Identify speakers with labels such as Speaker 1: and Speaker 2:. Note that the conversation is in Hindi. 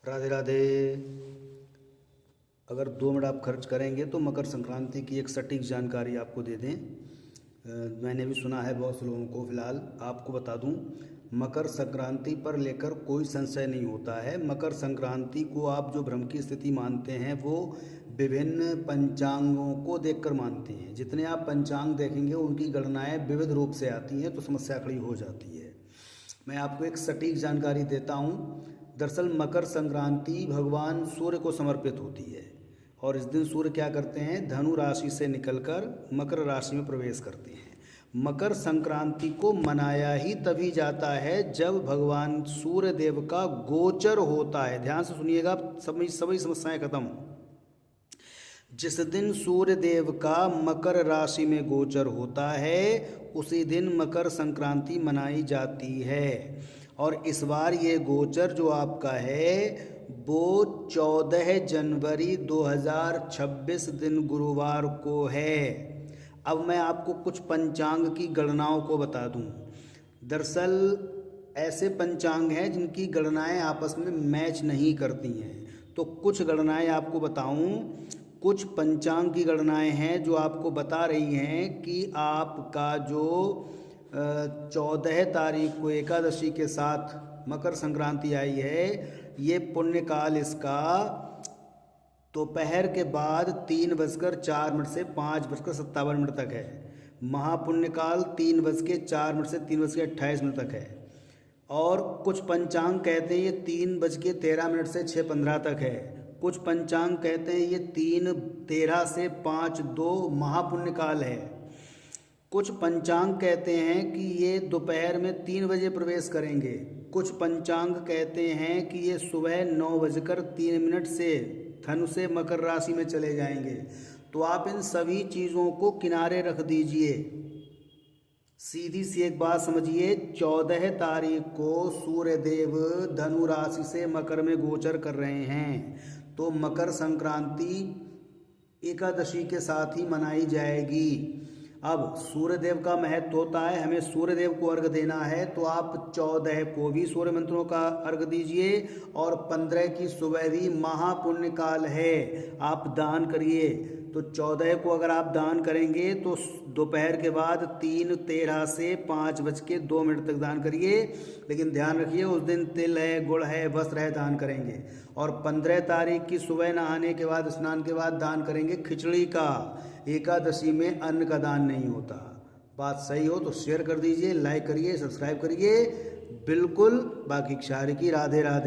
Speaker 1: राधे राधे। अगर 2 मिनट आप खर्च करेंगे तो मकर संक्रांति की एक सटीक जानकारी आपको दे दें। मैंने भी सुना है बहुत से लोगों को। फिलहाल आपको बता दूं, मकर संक्रांति पर लेकर कोई संशय नहीं होता है। मकर संक्रांति को आप जो ब्रह्म की स्थिति मानते हैं वो विभिन्न पंचांगों को देखकर मानते हैं। जितने आप पंचांग देखेंगे उनकी गणनाएं विविध रूप से आती हैं, तो समस्या खड़ी हो जाती है। मैं आपको एक सटीक जानकारी देता हूँ। दरअसल मकर संक्रांति भगवान सूर्य को समर्पित होती है और इस दिन सूर्य क्या करते हैं, धनु राशि से निकलकर मकर राशि में प्रवेश करते हैं। मकर संक्रांति को मनाया ही तभी जाता है जब भगवान सूर्य देव का गोचर होता है। ध्यान से सुनिएगा, सभी समस्याएं खत्म। जिस दिन सूर्य देव का मकर राशि में गोचर होता है उसी दिन मकर संक्रांति मनाई जाती है। और इस बार ये गोचर जो आपका है वो 14 जनवरी 2026 दिन गुरुवार को है। अब मैं आपको कुछ पंचांग की गणनाओं को बता दूं। दरअसल ऐसे पंचांग हैं जिनकी गणनाएं आपस में मैच नहीं करती हैं, तो कुछ गणनाएं आपको बताऊं। कुछ पंचांग की गणनाएं हैं जो आपको बता रही हैं कि आपका जो 14 तारीख को एकादशी के साथ मकर संक्रांति आई है, ये पुण्यकाल इसका दोपहर के बाद 3:04 से 5:57 तक है। महापुण्यकाल 3:04 से 3:28 तक है। और कुछ पंचांग कहते हैं ये 3:13 से 6:15 तक है। कुछ पंचांग कहते हैं ये 3:13 से 5:02 महापुण्यकाल है। कुछ पंचांग कहते हैं कि ये दोपहर में 3 बजे प्रवेश करेंगे। कुछ पंचांग कहते हैं कि ये सुबह 9:03 से धनु से मकर राशि में चले जाएंगे। तो आप इन सभी चीज़ों को किनारे रख दीजिए। सीधी सी एक बात समझिए, 14 तारीख को सूर्यदेव धनु राशि से मकर में गोचर कर रहे हैं, तो मकर संक्रांति एकादशी के साथ ही मनाई जाएगी। अब सूर्यदेव का महत्व होता है, हमें सूर्यदेव को अर्घ देना है, तो आप 14 को भी सूर्य मंत्रों का अर्घ दीजिए और 15 की सुबह भी महापुण्यकाल है, आप दान करिए। तो 14 को अगर आप दान करेंगे तो दोपहर के बाद 3:13 से 5:02 तक दान करिए। लेकिन ध्यान रखिए उस दिन तिल है, गुड़ है, वस्त्र है, दान करेंगे। और 15 तारीख की सुबह नहाने के बाद, स्नान के बाद दान करेंगे खिचड़ी का। एकादशी में अन्न का दान नहीं होता। बात सही हो तो शेयर कर दीजिए, लाइक करिए, सब्सक्राइब करिए। बिल्कुल बाकी क्षार की। राधे राधे।